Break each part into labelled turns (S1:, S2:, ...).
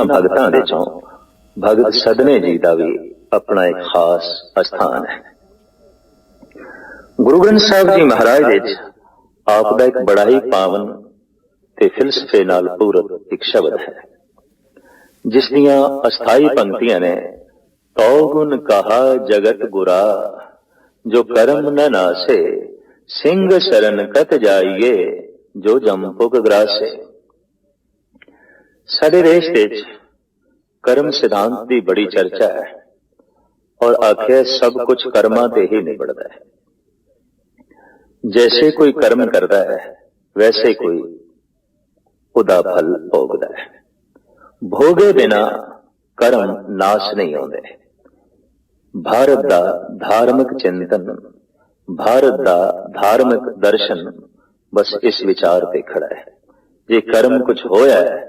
S1: इन्हां भगतां दे चों भगत सदने जी का भी अपना एक खास स्थान है। गुरु ग्रंथ साहिब जी महाराज विच आप दा एक बड़ा ही पावन ते फिलसफे नाल पूरत एक शब्द है, जिस दियां अस्थाई पंक्तियां ने, तौ गुण कहा जगत गुरा, जो कर्म न नासे, सिंह शरण कत जाइए, जो जमपुग ग्रासे। साडे देश विच कर्म सिद्धांत की बड़ी चर्चा है और आखिर सब कुछ कर्मां ते ही निबड़दा है। जैसे कोई कर्म करता है वैसे कोई उदा फल भोगदा है। भोगे बिना कर्म नाश नहीं होंदे। भारत दा धार्मिक चिंतन, भारत दा धार्मिक दर्शन बस इस विचार पे खड़ा है, जे कर्म कुछ होया है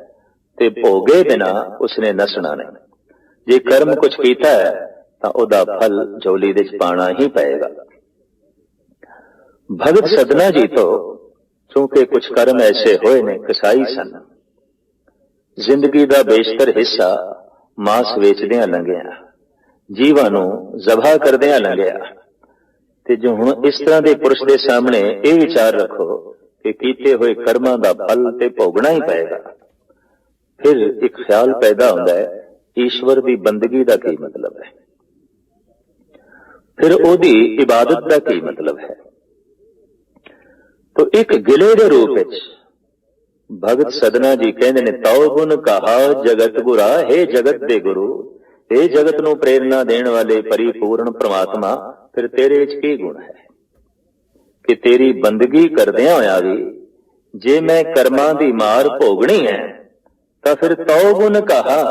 S1: ते भोगे बिना उसने नसना नहीं, जे कर्म कुछ कीता है तां उदा फल झोली दे च पाना ही पएगा। भगत सदना जी तो चूंकि कुछ कर्म ऐसे होए ने कसाई सन, जिंदगी का बेशतर हिस्सा मांस वेचदियां लंघिया, जीवां नूं ज़बह करदियां लंघिया, ते जो हुण इस तरह के पुरुष के सामने ये विचार रखो कि कीते हुए कर्मां दा फल ते भोगना ही पएगा, फिर एक ख्याल पैदा होता है ईश्वर की बंदगी का की मतलब है, फिर ओदी इबादत का की मतलब है। तो एक गिले के रूप में भगत सदना जी कहते ने, तौ गुण कहा जगत गुरा, हे जगत दे गुरु, हे जगत नूं प्रेरणा देने वाले परिपूर्ण परमात्मा, फिर तेरे विच की गुण है कि तेरी बंदगी करदियां होया भी जे मैं कर्मां दी मार भोगनी है तो फिर तौ गुण कहा,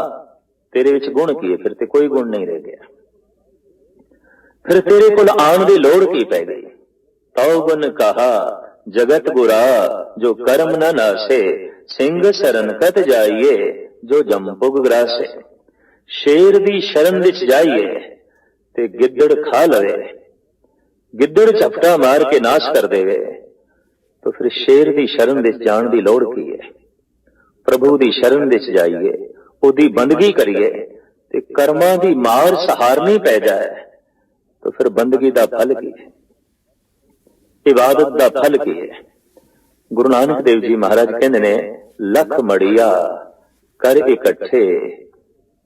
S1: तेरे विच गुण की है, फिर ते कोई गुण नहीं रह गया, फिर तेरे कोल आण दी लोड़ की पै गई। तौ गुण कहा जगत गुरा, जो कर्म न नासे, सिंह शरण कत जाइए, जो जमपुग ग्रासे। शेर दी शरण विच जाइए ते गिद्दड़ खा लवे, गिद्दड़ झपटा मार के नाश कर देवे, तो फिर शेर दी शरण विच जाण दी लोड़ की है। प्रभु दी शरण विच जाइए, ओदी बंदगी करिए ते कर्मां दी मार सहारनी पै जाए, तो फिर बंदगी दा फल की है, इबादत दा फल की है। गुरु नानक देव जी महाराज कहते ने, लख मड़िया कर इकट्ठे,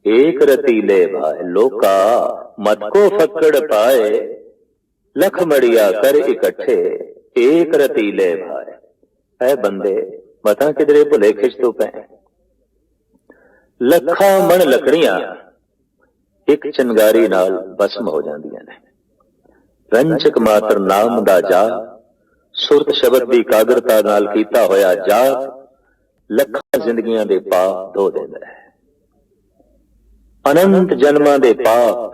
S1: एक रतीले भाए, लोका मत को फक्कड़ पाए, लख मड़िया कर इकट्ठे, एक रतीले भाए। ऐ बंदे मतां किधरे भुले खिच तो पै, लखां मन लकड़ियां एक चिंगारी नाल भस्म हो जांदियां ने। रंचक मात्र नाम दा जाप, सुरत शब्द की कागरता नाल कीता होया जाप, लखां जिंदगियां दे पाप धो देंदा है। अनंत जन्मां दे पाप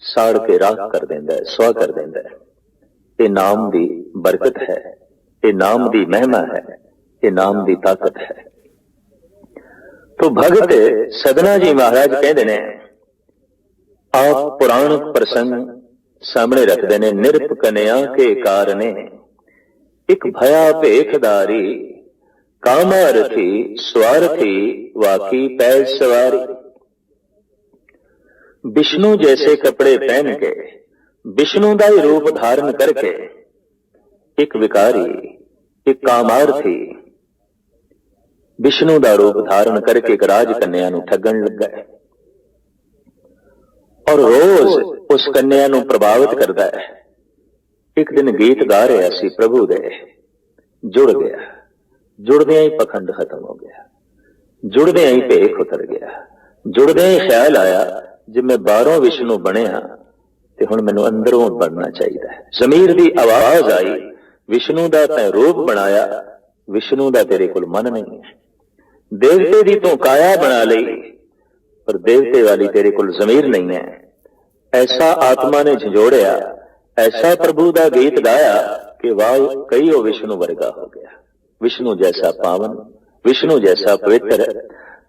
S1: साड़ के राख कर देंदा है, सुआ कर देंदा है। ये नाम दी बरकत है, ये नाम दी महिमा है, ये नाम दी ताकत है। तो भगत सदना जी महाराज कहते ने, आप पुराणिक प्रसंग सामने रखते ने, निरप कन्या के कारणे, एक भया भेखदारी, कामारथी स्वार्थी, वाकी पैज सवारी। विष्णु जैसे कपड़े पहन के, विष्णु का ही रूप धारण करके एक विकारी, एक कामार्थी विष्णु का रूप धारण करके एक राजकन्या नूं ठगन लगा है और रोज उस कन्या नूं प्रभावित करता है। एक दिन गीत गा रहा सी प्रभु दे, जुड़ गया, जुड़दिया ही पखंड खत्म हो गया, जुड़दिया ही भेख उतर गया, जुड़दिया ही ख्याल आया जे मैं बाहरों विष्णु बनया ते हुण मैनूं अंदरों बनना चाहिए। जमीर दी आवाज आई, विष्णु दा तैं रूप बनाया, विष्णु दा तेरे कोल मन नहीं है। देवते दी तूं काया बना लई, पर देवते वाली तेरे कोल जमीर नहीं है। ऐसा आत्मा ने झंझोड़िया, ऐसा प्रभु का गीत गाया कि वाह कई वो विष्णु वर्गा हो गया, विष्णु जैसा पावन, विष्णु जैसा पवित्र।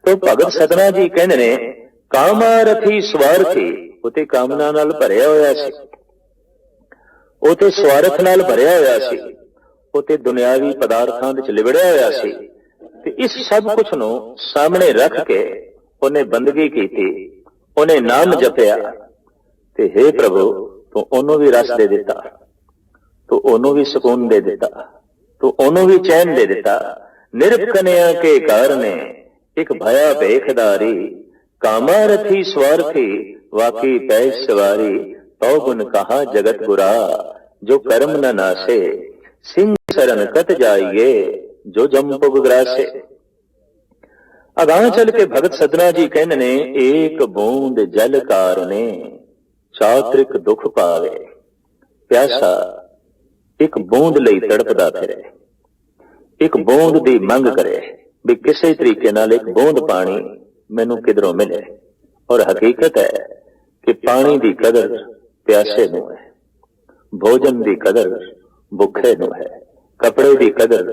S1: तो भगत सदना जी कहते ने, कामारथी स्वार्थी, उते कामना नाल भरिया होया सी, उते स्वार्थ नाल भरिया होया सी, उते दुनियावी पदार्थां विच लिबड़िया होया सी। ते इस सब कुछ नूं सामने रख के ਉਹਨੇ ਬੰਦਗੀ ਕੀਤੀ, ਉਹਨੇ ਨਾਮ ਜਪਿਆ, ਤੇ ਹੇ ਪ੍ਰਭੂ ਤੂੰ ਉਹਨੂੰ ਵੀ ਰਸ ਦੇ ਦਿੱਤਾ, ਤੂੰ ਉਹਨੂੰ ਵੀ ਸਕੂਨ ਦੇ ਦਿੱਤਾ, ਤੂੰ ਉਹਨੂੰ ਵੀ ਚੈਨ ਦੇ ਦਿੱਤਾ। ਨਿਰਪਕਨਿਆ ਕੇ ਕਾਰਨੇ ਇੱਕ ਭਇਆ ਭੇਖਦਾਰੀ, ਕਾਮਾ ਰਥੀ ਸਵਾਰਥੀ ਵਾਕੀ ਪੈ ਸਵਾਰੀ। ਤਉ ਗੁਣ ਕਹਾ ਜਗਤ ਗੁਰਾ ਜੋ ਕਰਮ ਨ ਨਾਸੇ, ਸਿੰਘ शरण कत जाइए जो जम पुग ग्रासे। अगां चल के भगत सदना जी कहने ने, एक बूंद जल कारने चात्रिक दुख पावे। प्यासा एक बूंद लई तड़पदा फिरे, एक बूंद दी मंग करे भी किसी तरीके नाल एक बूंद पानी मैनू किधरों मिले। और हकीकत है कि पानी दी कदर प्यासे नू है, भोजन दी कदर भुखे नू है, कपड़े की कदर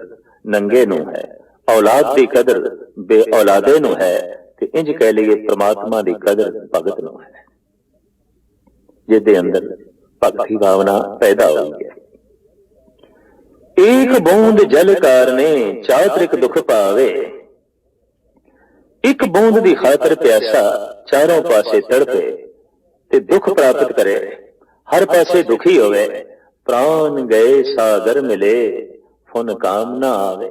S1: नंगे नू है, औलाद की कदर बे औलादे नू है, ते इंज कह लीए परमात्मा की कदर भगत नू है, जिसके अंदर भक्ति भावना पैदा हुई है। एक बूंद जल कारने चात्रिक दुख पावे। एक बूंद की खातर प्यासा चारों पासे तड़पे ते दुख प्राप्त करे, हर पासे दुखी होवे। प्राण गए सागर मिले फुन काम ना आवे।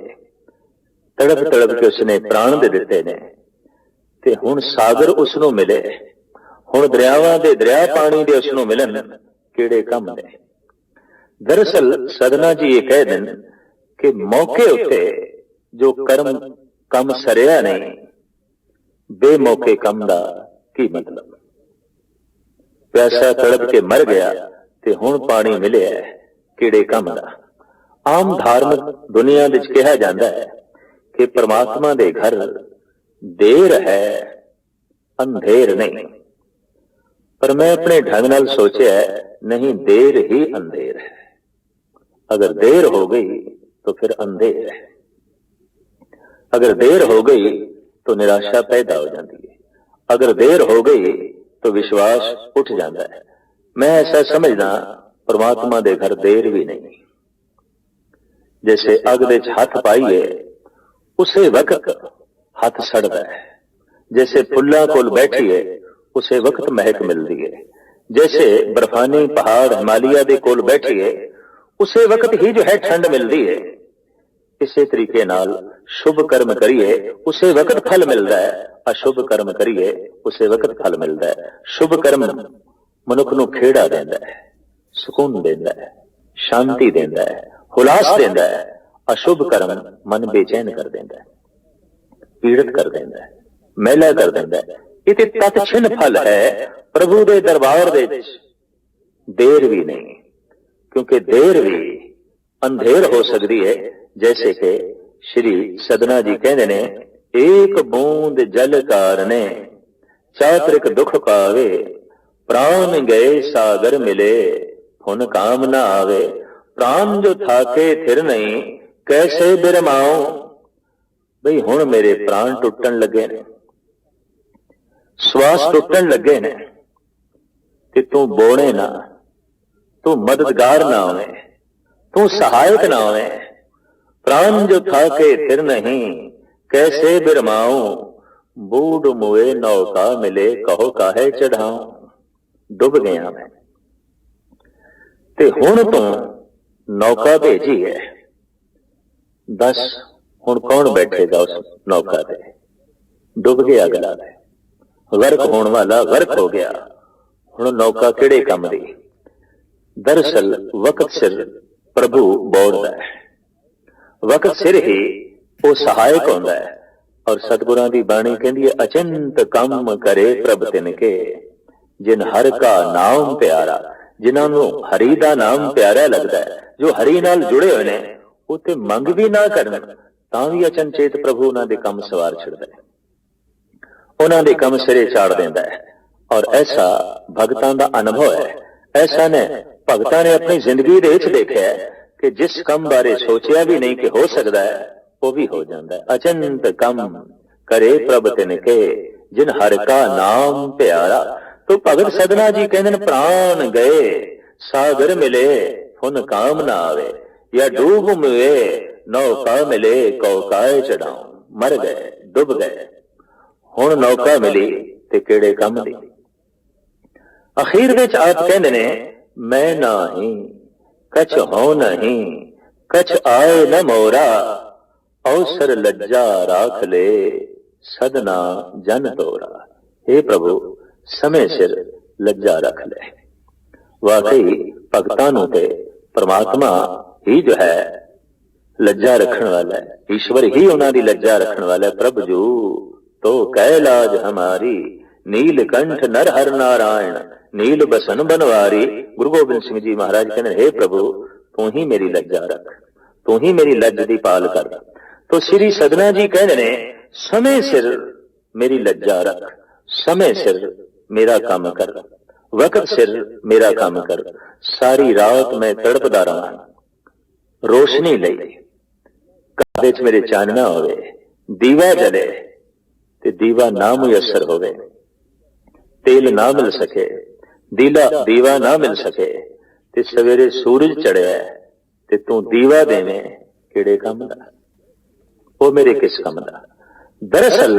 S1: तड़प तड़प के उसने प्राण दे दिते ने, ते हुण सागर उसनों मिले, हुण दरियावां दे दरिया पानी दे उसनों मिलन किहड़े कम ने। दरअसल सदना जी ये कह देन कि मौके उत्ते जो कर्म कम सरिया नहीं, बेमौके कम दा की मतलब। प्यासा तड़प के मर गया ते हुण पानी मिलिया किहड़े कम दा। आम धार्मिक दुनिया विच कहा जाता है कि परमात्मा दे घर देर है अंधेर नहीं, पर मैं अपने ढंग नाल सोचा नहीं, देर ही अंधेर है। अगर देर हो गई तो फिर अंधेर है, अगर देर हो गई तो निराशा पैदा हो जाती है, अगर देर हो गई तो विश्वास उठ जाता है। मैं ऐसा समझना परमात्मा दे घर देर भी नहीं। जैसे अग दे हथ पाइए उसे वक्त हथ सड़दा है, जैसे फुल्लां कोल बैठिए उसे वक्त महक मिलती है, जैसे बर्फानी पहाड़ हिमालय दे कोल बैठिए उसे वक्त ही जो है ठंड मिलती है। इसे तरीके नाल शुभ कर्म करिए उसे वक्त फल मिलता है, अशुभ कर्म करिए उसे वक्त फल मिलता है। शुभ कर्म मनुख नूं खेड़ा देंदा है, सुकून देंदा है, शांति देंदा है, हुलास देंदा है। अशुभ कर्म मन बेचैन कर देंदा है, पीड़ित कर देंदा है, मैला कर देंदा है। इते तत्छिन फल है प्रभु दे दरबार दे विच देर भी नहीं, क्योंकि देर भी अंधेर हो सकती है। जैसे कि श्री सदना जी कहते ने, एक बूंद जल कारने चात्रिक दुख पावे, प्राण गए सागर मिले हुन काम ना आवे। प्राण जो थाके थिर नहीं कैसे बिरमाओ। बई हुण मेरे प्राण टुटन लगे ने, श्वास टुटन लगे ने, ते तू बोने ना, तू मददगार ना होवे, तू सहायक ना होवे। प्राण जो थाके थिर नहीं कैसे बिरमाओ। बूढ़ मुए नौका मिले कहो काहे चढ़ाऊं। डुब गया मैं ते हुण तू नौका भेजी है, दस हुण कौन बैठेगा उस नौका ते। डुब गया अगला है, गर्क होने वाला गर्क हो गया, हुण नौका किहड़े काम दी। दरअसल वक्त सिर प्रभु बोलदा है, वक्त सिर ही वो सहायक होंदा है। और सतगुरां दी बाणी कहंदी है, अचिंत कम करे प्रभ तिनके जिन हर का नाम प्यारा। जिन्होंने हरी का नाम प्यारा लगता है, जो हरी नाल जुड़े हुए हैं, उत्ते मंग भी ना करन तां भी अचनचेत प्रभु उन्हां दे कम सवार छड़दा है, उन्हां दे कम सिरे चाड़ देंदा है। और ऐसा भगतां दा अनुभव है। ऐसा ने भगतां ने अपनी जिंदगी दे विच देखिया है कि जिस कम बारे सोचिया भी नहीं कि हो सकता है, वो भी हो जाता है। अचंत कम करे प्रभ तिनके जिन हर का नाम प्यारा। तो भगत सदना जी कहते हैं, प्राण गए सागर मिले हुन काम ना आवे। या डूब मुए नौका मिले कौकाए चढ़ाऊं। मर गए, डूब गए, हुण नौका मिली ते किहड़े काम दी। अखीर विच आप कहंदे ने मैं नाही कछ हो नहीं कछ आए न मोरा अवसर लज्जा राख ले सदना जन तोरा। हे प्रभु समय सिर लज्जा रख ले। वाकई भगतां नूं ते परमात्मा ही जो है लज्जा रखण वाला है, ईश्वर ही उन्हां दी लज्जा रखण वाला है। प्रभु जू तो कैलाज हमारी नीलकंठ नर हर नारायण नील बसन बनवारी। गुरु गोबिंद सिंह जी महाराज कहते हे प्रभु तू ही मेरी लज्जा रख, तू ही मेरी लज्ज दी पाल कर। तो श्री सदना जी कहते ने समय सिर मेरी लज्जा रख, समय सिर मेरा काम कर, वक्त सिर मेरा काम कर। सारी रात मैं तड़पदा रहां रोशनी लई, घर विच मेरे चानना होवे, दीवा जले ते दीवा ना मुयसर होवे, तेल ना मिल सके, दीवा ना मिल सके ते सवेरे सूरज चढ़िया ते तू दीवा देवे किहड़े काम दा, वो मेरे किस काम दा। दरअसल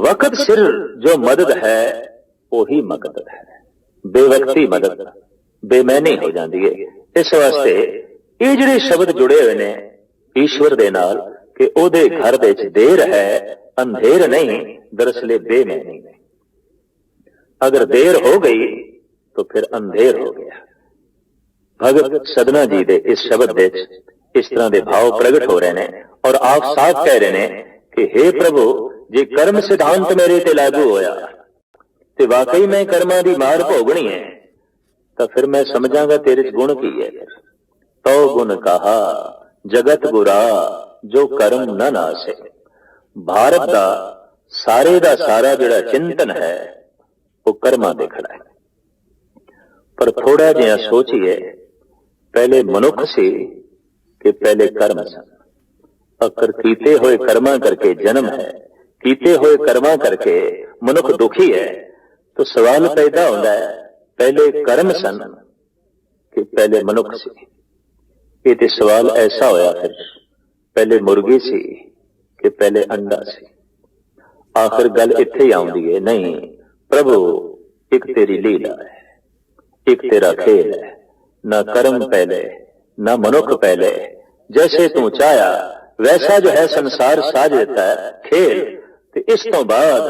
S1: वक्त सिर जो मदद है वही मदद है, बेवक्ती मदद बेमैनी हो जाती है। इस वास्ते ये जिहड़े शब्द जुड़े हुए ने ईश्वर दे नाल कि ओदे घर दे च देर है अंधेर नहीं, दरअसल बेमैनी नहीं। अगर देर हो गई तो फिर अंधेर हो गया। भगत सदना जी दे इस शब्द दे इस तरह के भाव प्रगट हो रहे हैं और आप साफ कह रहे हैं कि हे प्रभु जे कर्म सिद्धांत मेरे ते लागू होया ते वाकई मैं कर्मां दी मार भोगनी है तो फिर मैं समझांगा तेरे च गुण की है। तो गुण कहा जगत गुरा जो कर्म न नासे। भारत का सारे का सारा जिहड़ा चिंतन है वो कर्मां ते खड़ा है। पर थोड़ा जिहा सोचिए पहले मनुख सी कि पहले कर्म सन। अकर कीते हुए कर्मा करके जन्म है, कीते हुए कर्मा करके मनुख दुखी है। तो सवाल पैदा होता है पहले कर्म सन कि पहले मनुख सी। ये तो सवाल ऐसा होया फिर पहले मुर्गी सी कि पहले अंडा सी। आखिर गल इत्थे ही आउंदी है नहीं प्रभु एक तेरी लीला है, एक तेरा खेल है। ना कर्म पहले ना मनुख पहले, जैसे तू चाया वैसा जो है संसार साज देता है खेल। तो इस तो बाद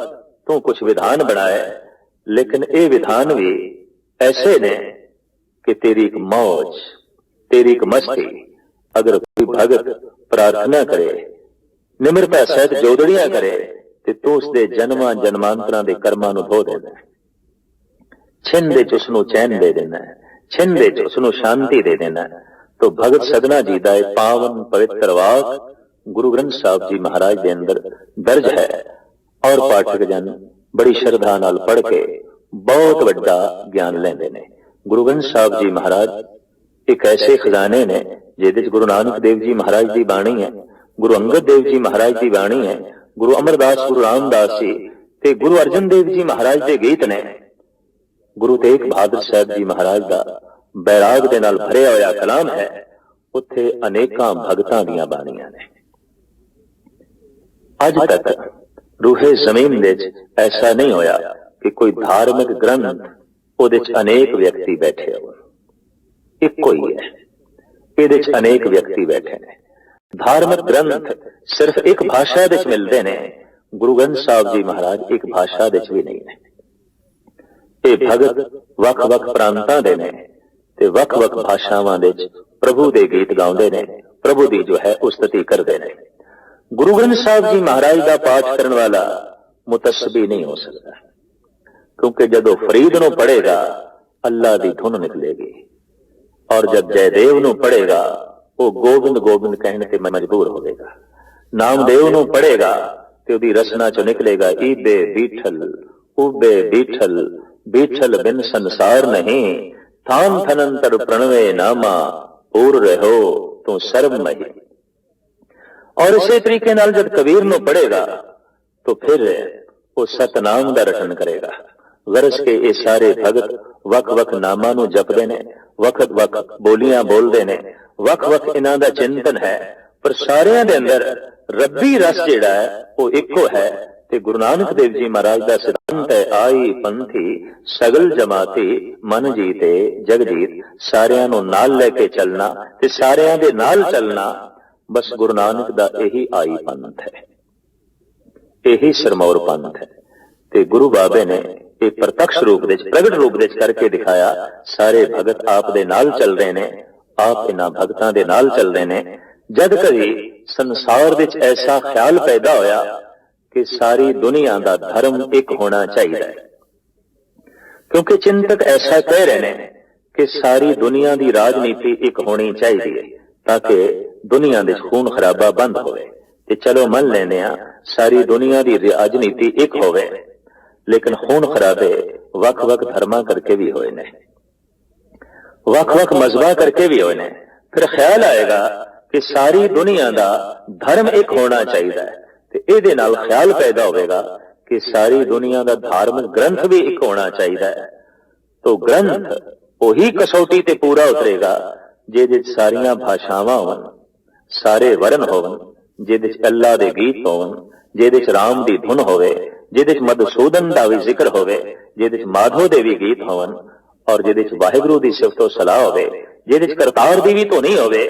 S1: तू कुछ विधान बनाए, लेकिन ये विधान भी ऐसे ने कि तेरी एक मौज तेरी एक मस्ती। अगर कोई भगत प्रार्थना करे निम्रता सहित जोदड़ियां करे तो तू उसके जन्मां जन्मांतरां दे कर्मां नूं धो देना, छिन दे च उसनूं चैन दे देना, छिन दे च उसनूं शांति दे देना। तो भगत सदना जी का पावन पवित्र वाक गुरु ग्रंथ साहब जी महाराज के अंदर दर्ज है और पाठक जन बड़ी श्रद्धा नाल पढ़ के बहुत वड्डा ज्ञान लेंदे ने। गुरु ग्रंथ साहब जी महाराज एक ऐसे खजाने ने जिहदे गुरु नानक देव जी महाराज की बाणी है, गुरु अंगद देव जी महाराज की बाणी है, गुरु अमरदास गुरु रामदास जी ते गुरु अर्जन देव जी महाराज के गीत ने, गुरु तेग बहादुर साहब जी महाराज का बैराग दे नाल भरिया होया कलाम है। उत्थे अनेकां भगतां दीयां बाणियां ने। अज तक रूहे जमीन दे ऐसा नहीं होया कि कोई धार्मिक ग्रंथ उहदे च अनेक व्यक्ति बैठे हो, इक्को ही है, इहदे च अनेक व्यक्ति बैठे ने। धार्मिक ग्रंथ सिर्फ एक भाषा दे च मिलदे ने, गुरु ग्रंथ साहब जी महाराज एक भाषा दे च भी नहीं ने। ये भगत वख वख प्रांतां दे ने ते वख वख भाषावां दे च प्रभु दे गीत गाउंदे ने, प्रभु दी जो है उस्तति करदे ने। गुरु ग्रंथ साहब जी महाराज का पाठ करने वाला मुतस्बी नहीं हो सकता, क्योंकि जदों फरीद नूं पढ़ेगा अल्लाह की धुन निकलेगी और जब जयदेव नूं पढ़ेगा वो गोबिंद गोबिंद कहने से मजबूर होगा। नामदेव नूं पढ़ेगा तो उसकी रसना चो निकलेगा ईबे बीठल उबे बीठल बीठल बिन संसार नहीं, थान थनंतर प्रणवे नामा पूर रहो तू सर्वमही। और इसी तरीके नाल जब कबीर नूं पढ़ेगा तो फिर वो सतनाम दा रटन करेगा। गरज के ये सारे भगत वख वख नामां नूं जपदे ने, वक्त वक्त बोलियां बोलदे ने, वख वख इन्हां दा चिंतन है, पर सारियां दे अंदर रब्बी रस जिहड़ा है वो इक्को है ਤੇ ਗੁਰੂ ਨਾਨਕ ਦੇਵ ਜੀ ਮਹਾਰਾਜ ਦਾ ਸਿਧਾਂਤ ਹੈ, ਆਈ ਪੰਥੀ ਸਗਲ ਜਮਾਤੀ ਮਨ ਜੀਤੇ ਜਗ ਜੀਤ। ਸਾਰਿਆਂ ਨੂੰ ਨਾਲ ਲੈ ਕੇ ਚੱਲਣਾ ਤੇ ਸਾਰਿਆਂ ਦੇ ਨਾਲ ਚੱਲਣਾ, ਬਸ ਗੁਰੂ ਨਾਨਕ ਦਾ ਇਹੀ ਆਈ ਪੰਥ ਹੈ, ਇਹੀ ਸਿਰਮੌਰ ਪੰਥ ਹੈ। ਤੇ ਗੁਰੂ ਬਾਬੇ ਨੇ ਇਹ ਪ੍ਰਤੱਖ ਰੂਪ ਵਿੱਚ, ਪ੍ਰਗਟ ਰੂਪ ਵਿੱਚ ਕਰਕੇ ਦਿਖਾਇਆ। ਸਾਰੇ ਭਗਤ ਆਪ ਦੇ ਨਾਲ ਚੱਲ ਰਹੇ ਨੇ, ਆਪ ਇਹਨਾਂ ਭਗਤਾਂ ਦੇ ਨਾਲ ਚੱਲਦੇ ਨੇ। ਜਦ ਕਦੀ ਸੰਸਾਰ ਵਿੱਚ ਐਸਾ ਖਿਆਲ ਪੈਦਾ ਹੋਇਆ ਕਿ ਸਾਰੀ ਦੁਨੀਆ ਦਾ ਧਰਮ ਇੱਕ ਹੋਣਾ ਚਾਹੀਦਾ ਹੈ, ਕਿਉਂਕਿ ਚਿੰਤਕ ਐਸਾ ਕਹਿ ਰਹੇ ਨੇ ਕਿ ਸਾਰੀ ਦੁਨੀਆ ਦੀ ਰਾਜਨੀਤੀ ਇੱਕ ਹੋਣੀ ਚਾਹੀਦੀ ਹੈ ਤਾਂ ਕਿ ਦੁਨੀਆ ਦੇ ਖੂਨ ਖਰਾਬਾ ਬੰਦ ਹੋਵੇ। ਤੇ ਚਲੋ ਮੰਨ ਲੈਂਦੇ ਆ ਸਾਰੀ ਦੁਨੀਆ ਦੀ ਰਾਜਨੀਤੀ ਇੱਕ ਹੋਵੇ, ਲੇਕਿਨ ਖੂਨ ਖਰਾਬੇ ਵੱਖ-ਵੱਖ ਧਰਮਾਂ ਕਰਕੇ ਵੀ ਹੋਏ ਨੇ, ਵੱਖ-ਵੱਖ ਮਜ਼ਹਬਾਂ ਕਰਕੇ ਵੀ ਹੋਏ ਨੇ। ਫਿਰ ਖਿਆਲ ਆਏਗਾ ਕਿ ਸਾਰੀ ਦੁਨੀਆ ਦਾ ਧਰਮ ਇੱਕ ਹੋਣਾ ਚਾਹੀਦਾ ਹੈ, ਤੇ ਇਹਦੇ ਨਾਲ ਖਿਆਲ ਪੈਦਾ ਹੋਵੇਗਾ ਕਿ ਸਾਰੀ ਦੁਨੀਆ ਦਾ ਧਾਰਮਿਕ ਗ੍ਰੰਥ ਵੀ ਇੱਕ ਹੋਣਾ ਚਾਹੀਦਾ ਹੈ। तो ग्रंथ ਉਹੀ कसौटी ਤੇ ਪੂਰਾ ਉਤਰੇਗਾ ਜਿਹਦੇ ਵਿੱਚ ਸਾਰੀਆਂ ਭਾਸ਼ਾਵਾਂ ਹੋਣ, ਸਾਰੇ ਵਰਨ ਹੋਣ, ਜਿਹਦੇ ਵਿੱਚ ਅੱਲਾ ਦੇ ਗੀਤ ਹੋਣ, ਜਿਹਦੇ ਵਿੱਚ ਰਾਮ ਦੀ ਧੁਨ ਹੋਵੇ, ਜਿਹਦੇ ਵਿੱਚ ਮਧੂਸੂਦਨ ਦਾ ਵੀ ਜ਼ਿਕਰ ਹੋਵੇ, ਜਿਹਦੇ ਵਿੱਚ ਮਾਧੋ ਦੇ ਵੀ ਗੀਤ ਹੋਣ, ਔਰ ਜਿਹਦੇ ਵਿੱਚ ਵਾਹਿਗੁਰੂ ਦੀ ਸਿਫਤੋ ਸਲਾਹ ਹੋਵੇ, ਜਿਹਦੇ ਵਿੱਚ ਕਰਤਾਰ ਦੀ ਵੀ ਧੁਨੀ ਹੋਵੇ।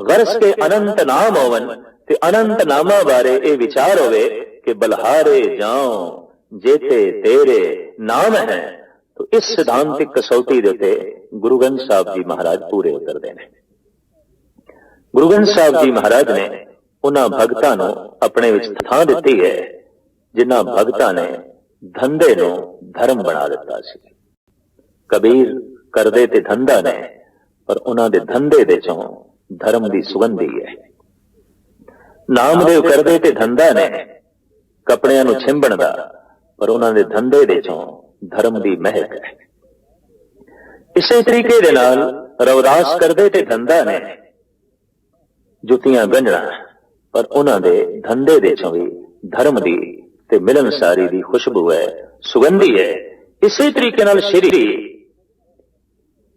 S1: ਗਰਸ ਕੇ ਅਨੰਤ ਨਾਮ ਹੋਵਨ ਤੇ ਅਨੰਤ ਨਾਮਾਂ ਬਾਰੇ ਇਹ ਵਿਚਾਰ ਹੋਵੇ ਕਿ ਬਲਹਾਰੇ ਜਾਉ ਜੇਤੇ ਤੇਰੇ ਨਾਮ ਹੈ। तो इस सिद्धांतिक कसौटी ਦੇ ਉੱਤੇ ਗੁਰੂ ਗ੍ਰੰਥ ਸਾਹਿਬ ਜੀ ਮਹਾਰਾਜ ਪੂਰੇ ਉਤਰਦੇ ਨੇ। ਗੁਰੂ ਗ੍ਰੰਥ ਸਾਹਿਬ ਜੀ ਮਹਾਰਾਜ ਨੇ ਉਹਨਾਂ ਭਗਤਾਂ ਨੂੰ ਆਪਣੇ ਵਿੱਚ ਥਾਂ ਦਿੱਤੀ ਹੈ ਜਿਨ੍ਹਾਂ ਭਗਤਾਂ ਨੇ ਧੰਦੇ ਨੂੰ ਧਰਮ ਬਣਾ ਦਿੱਤਾ ਸੀ। ਕਬੀਰ ਕਰਦੇ ਤੇ ਧੰਦਾ ਨੇ, ਪਰ ਉਹਨਾਂ ਦੇ ਧੰਦੇ ਦੇ ਚੋਂ ਧਰਮ ਦੀ ਸੁਗੰਧੀ ਹੈ। ਨਾਮਦੇਵ ਕਰਦੇ ਤੇ ਧੰਦਾ ਨੇ ਕੱਪੜਿਆਂ ਨੂੰ ਛਿੰਬਣ ਦਾ, ਪਰ ਉਹਨਾਂ ਦੇ ਧੰਦੇ ਦੇ ਚੋਂ ਧਰਮ ਦੀ ਮਹਿਕ ਹੈ। ਇਸੇ ਤਰੀਕੇ ਦੇ ਨਾਲ ਰਵਿਦਾਸ ਕਰਦੇ ਤੇ ਧੰਦਾ ਨੇ ਜੁੱਤੀਆਂ ਗੰਢਣਾ, ਪਰ ਉਹਨਾਂ ਦੇ ਧੰਦੇ ਦੇ ਚੋਂ ਵੀ ਧਰਮ ਦੀ ਤੇ ਮਿਲਨਸਾਰੀ ਦੀ ਖੁਸ਼ਬੂ ਹੈ, ਸੁਗੰਧੀ ਹੈ। ਇਸੇ ਤਰੀਕੇ ਨਾਲ ਸ਼੍ਰੀ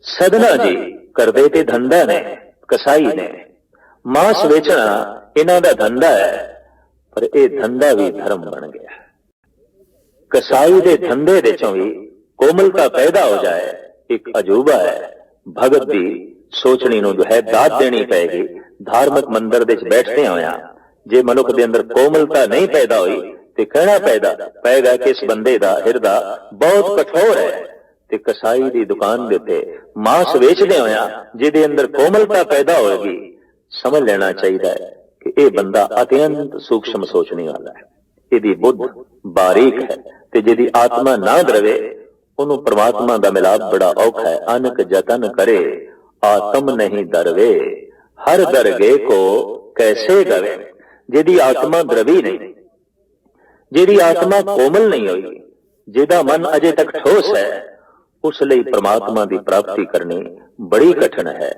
S1: ਸਦਨਾ ਜੀ ਕਰਦੇ ਤੇ ਧੰਦਾ ਨੇ, ਕਸਾਈ ਨੇ, ਮਾਸ ਵੇਚਣਾ ਇਹਨਾਂ ਦਾ ਧੰਦਾ ਹੈ, ਪਰ ਇਹ ਧੰਦਾ ਵੀ ਧਰਮ ਬਣ ਗਿਆ। कसाई दे धंधे दे चों भी कोमलता पैदा हो जाए एक अजूबा है। भगत दी सोचनी नूं जो है दाद देनी पैगी। धार्मिक मंदिर दे बैठदे होया जे मनुख दे अंदर कोमलता नहीं पैदा हुई ते कहना पैदा पैगा कि इस बंदे दा हिरदा बहुत कठोर है। ते कसाई दी दुकान दे उत्ते मांस वेचदे होया जिहदे अंदर कोमलता पैदा होएगी, समझ लेना चाहिए कि यह बंदा अत्यंत सूक्ष्म सोचने वाला है, इहदी बुद्ध बारीक है। ते जिहदी आत्मा ना द्रवे उन्होंने परमात्मा दा मिलाप बड़ा औखा है। अनक जतन करे आत्म नहीं दरवे, हर दरगे को कैसे गवे। जिहदी आत्मा द्रवी नहीं, जिहदी आत्मा कोमल नहीं हुई, जिहदा मन अजे तक ठोस है, उस लई परमात्मा दी प्राप्ति करनी बड़ी कठिन है।